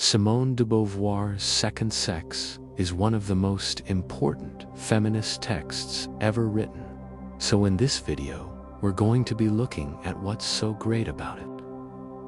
Simone de Beauvoir's Second Sex is one of the most important feminist texts ever written. So in this video, we're going to be looking at what's so great about it.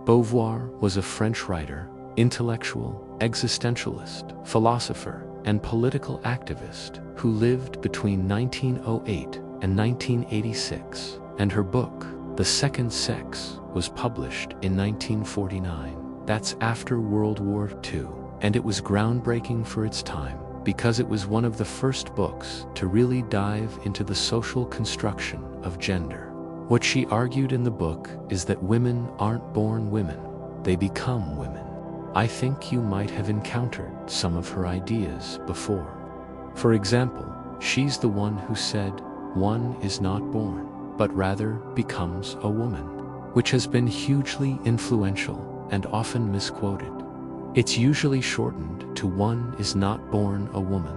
Beauvoir was a French writer, intellectual, existentialist, philosopher, and political activist who lived between 1908 and 1986, and her book, The Second Sex, was published in 1949. That's after World War II, and it was groundbreaking for its time because it was one of the first books to really dive into the social construction of gender. What she argued in the book is that women aren't born women, they become women. I think you might have encountered some of her ideas before. For example, she's the one who said, "One is not born, but rather becomes a woman," which has been hugely influential and often misquoted. It's usually shortened to "one is not born a woman,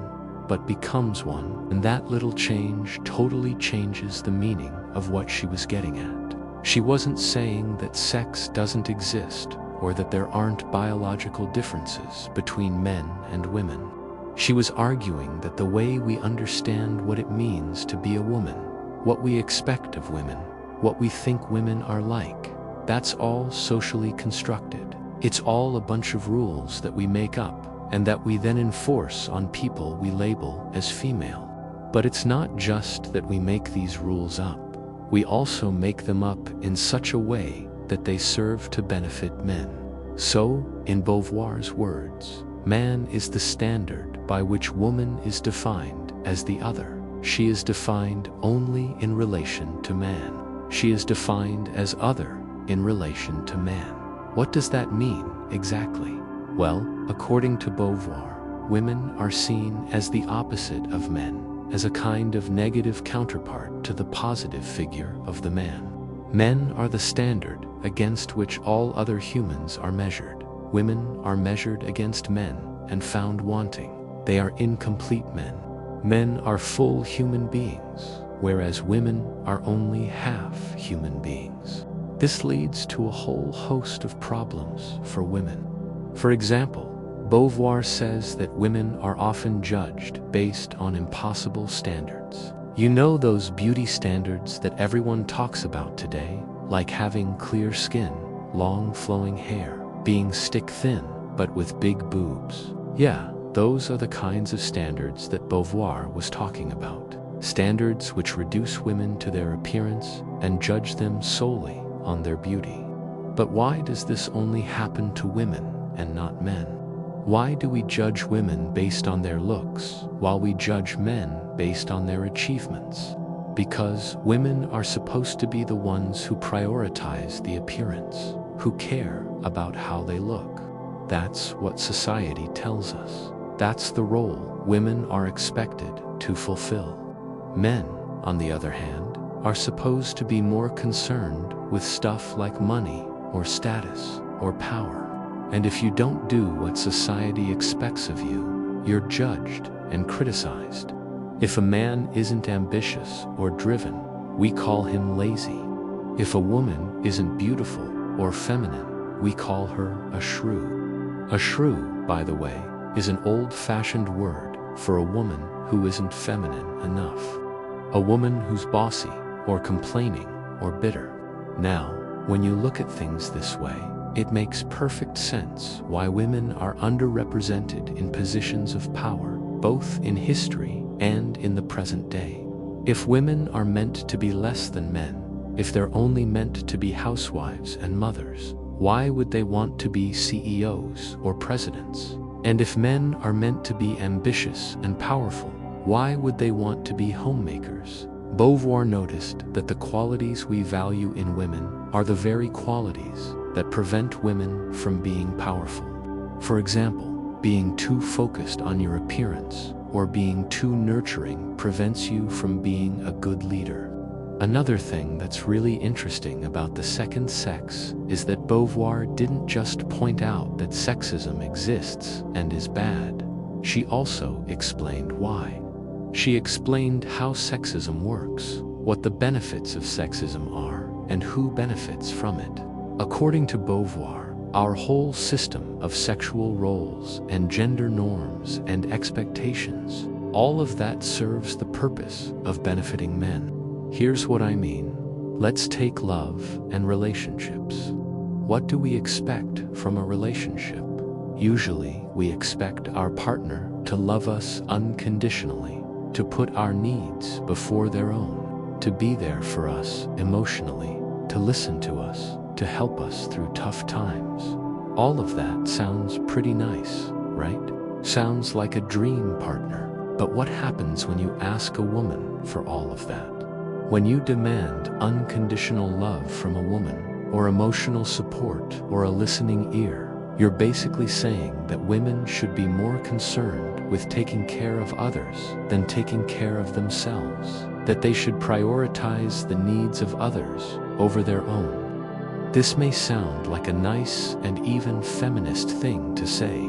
but becomes one," and that little change totally changes the meaning of what she was getting at. She wasn't saying that sex doesn't exist or that there aren't biological differences between men and women. She was arguing that the way we understand what it means to be a woman, what we expect of women, what we think women are like, that's all socially constructed. It's all a bunch of rules that we make up and that we then enforce on people we label as female. But it's not just that we make these rules up. We also make them up in such a way that they serve to benefit men. So, in Beauvoir's words, man is the standard by which woman is defined as the other. She is defined only in relation to man. She is defined as other in relation to man. What does that mean exactly? Well, according to Beauvoir, women are seen as the opposite of men, as a kind of negative counterpart to the positive figure of the man. Men are the standard against which all other humans are measured. Women are measured against men and found wanting. They are incomplete men. Men are full human beings, whereas women are only half human beings. This leads to a whole host of problems for women. For example, Beauvoir says that women are often judged based on impossible standards. You know, those beauty standards that everyone talks about today, like having clear skin, long flowing hair, being stick thin, but with big boobs. Yeah, those are the kinds of standards that Beauvoir was talking about. Standards which reduce women to their appearance and judge them solely on their beauty. But why does this only happen to women and not men? Why do we judge women based on their looks while we judge men based on their achievements? Because women are supposed to be the ones who prioritize the appearance, who care about how they look. That's what society tells us. That's the role women are expected to fulfill. Men, on the other hand, are supposed to be more concerned with stuff like money or status or power. And if you don't do what society expects of you, you're judged and criticized. If a man isn't ambitious or driven, we call him lazy. If a woman isn't beautiful or feminine, we call her a shrew. A shrew, by the way, is an old-fashioned word for a woman who isn't feminine enough. A woman who's bossy or complaining or bitter. Now, when you look at things this way, it makes perfect sense why women are underrepresented in positions of power, both in history and in the present day. If women are meant to be less than men, if they're only meant to be housewives and mothers, why would they want to be CEOs or presidents? And if men are meant to be ambitious and powerful, why would they want to be homemakers? Beauvoir noticed that the qualities we value in women are the very qualities that prevent women from being powerful. For example, being too focused on your appearance or being too nurturing prevents you from being a good leader. Another thing that's really interesting about The Second Sex is that Beauvoir didn't just point out that sexism exists and is bad. She also explained why. She explained how sexism works, what the benefits of sexism are, and who benefits from it. According to Beauvoir, Our whole system of sexual roles and gender norms and expectations, all of that serves the purpose of benefiting men. Here's what I mean. Let's take love and relationships. What do we expect from a relationship? Usually, we expect our partner to love us unconditionally, to put our needs before their own, to be there for us emotionally, to listen to us, to help us through tough times. All of that sounds pretty nice, right? Sounds like a dream partner. But what happens when you ask a woman for all of that? When you demand unconditional love from a woman, or emotional support, or a listening ear, you're basically saying that women should be more concerned with taking care of others than taking care of themselves, that they should prioritize the needs of others over their own. This may sound like a nice and even feminist thing to say,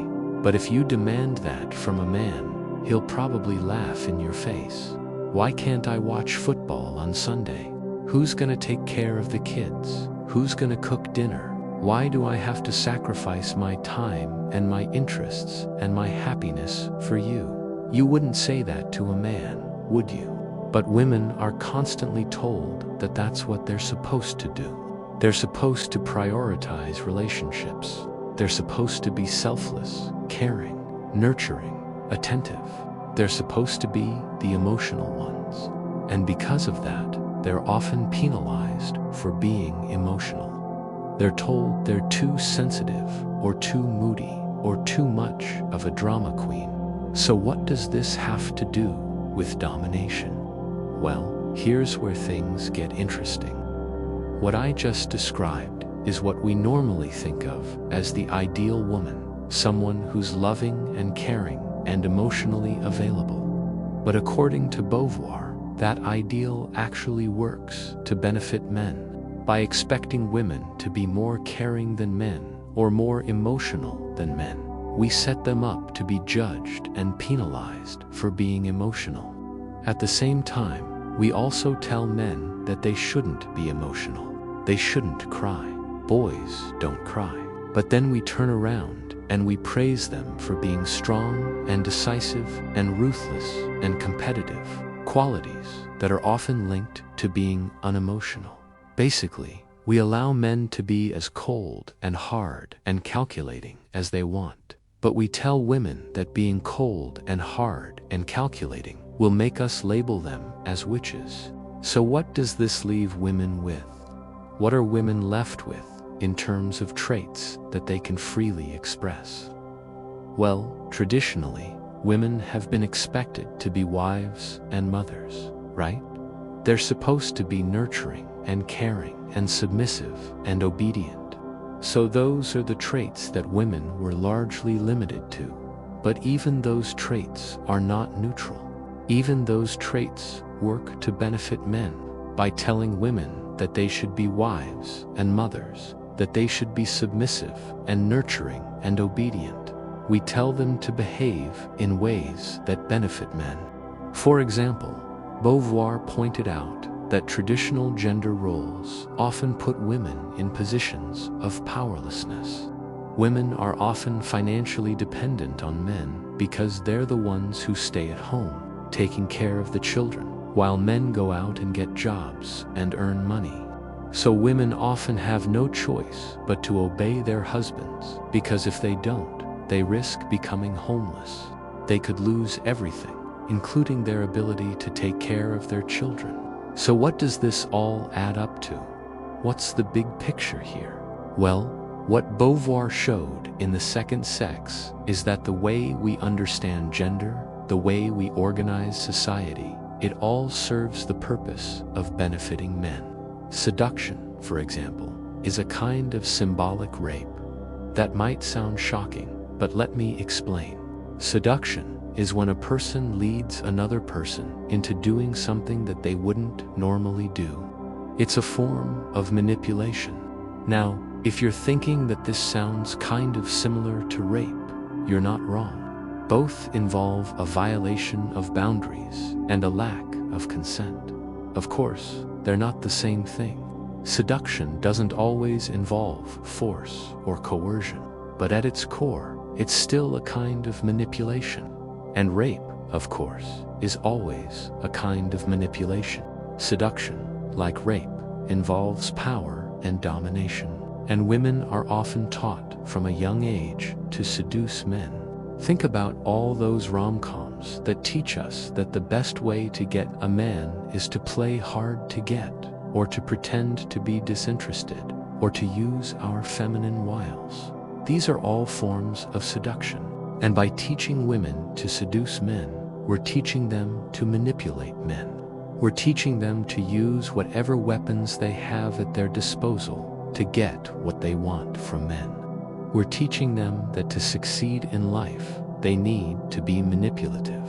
but if you demand that from a man, he'll probably laugh in your face. Why can't I watch football on Sunday? Who's gonna take care of the kids? Who's gonna cook dinner? Why do I have to sacrifice my time and my interests and my happiness for you? You wouldn't say that to a man, would you? But women are constantly told that that's what they're supposed to do. They're supposed to prioritize relationships. They're supposed to be selfless, caring, nurturing, attentive. They're supposed to be the emotional ones. And because of that, they're often penalized for being emotional. They're told they're too sensitive, or too moody, or too much of a drama queen. So what does this have to do with domination? Well, here's where things get interesting. What I just described is what we normally think of as the ideal woman, someone who's loving and caring and emotionally available. But according to Beauvoir, that ideal actually works to benefit men. By expecting women to be more caring than men or more emotional than men, we set them up to be judged and penalized for being emotional. At the same time, we also tell men that they shouldn't be emotional. They shouldn't cry. Boys don't cry. But then we turn around and we praise them for being strong and decisive and ruthless and competitive, qualities that are often linked to being unemotional. Basically, we allow men to be as cold and hard and calculating as they want, but we tell women that being cold and hard and calculating will make us label them as witches. So what does this leave women with? What are women left with in terms of traits that they can freely express? Well, traditionally, women have been expected to be wives and mothers, right? They're supposed to be nurturing and caring and submissive and obedient. So those are the traits that women were largely limited to. But even those traits are not neutral. Even those traits work to benefit men by telling women that they should be wives and mothers, that they should be submissive and nurturing and obedient. We tell them to behave in ways that benefit men. For example, Beauvoir pointed out that traditional gender roles often put women in positions of powerlessness. Women are often financially dependent on men because they're the ones who stay at home, taking care of the children, while men go out and get jobs and earn money. So women often have no choice but to obey their husbands, because if they don't, they risk becoming homeless. They could lose everything, including their ability to take care of their children. So what does this all add up to? What's the big picture here? Well, what Beauvoir showed in The Second Sex is that the way we understand gender, the way we organize society, it all serves the purpose of benefiting men. Seduction, for example, is a kind of symbolic rape. That might sound shocking, but let me explain. Seduction is when a person leads another person into doing something that they wouldn't normally do. It's a form of manipulation. Now, if you're thinking that this sounds kind of similar to rape, you're not wrong. Both involve a violation of boundaries and a lack of consent. Of course, they're not the same thing. Seduction doesn't always involve force or coercion, but at its core, it's still a kind of manipulation. And rape, of course, is always a kind of manipulation. Seduction, like rape, involves power and domination, and women are often taught from a young age to seduce men. Think about all those rom-coms that teach us that the best way to get a man is to play hard to get, or to pretend to be disinterested, or to use our feminine wiles. These are all forms of seduction. And by teaching women to seduce men, we're teaching them to manipulate men. We're teaching them to use whatever weapons they have at their disposal to get what they want from men. We're teaching them that to succeed in life, they need to be manipulative.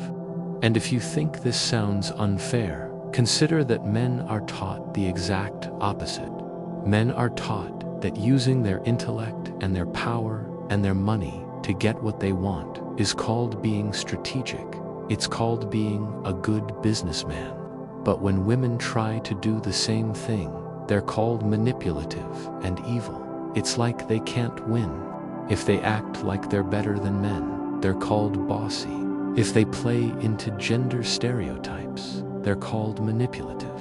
And if you think this sounds unfair, consider that men are taught the exact opposite. Men are taught that using their intellect and their power and their money to get what they want is called being strategic. It's called being a good businessman. But when women try to do the same thing, they're called manipulative and evil. It's like they can't win. If they act like they're better than men, they're called bossy. If they play into gender stereotypes, they're called manipulative.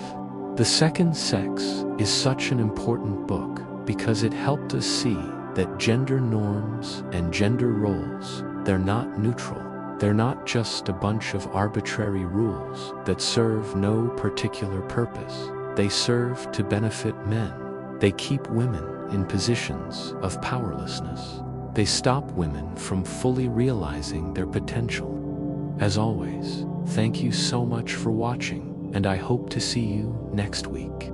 The Second Sex is such an important book because it helped us see that gender norms and gender roles, they're not neutral. They're not just a bunch of arbitrary rules that serve no particular purpose. They serve to benefit men. They keep women in positions of powerlessness. They stop women from fully realizing their potential. As always, thank you so much for watching, and I hope to see you next week.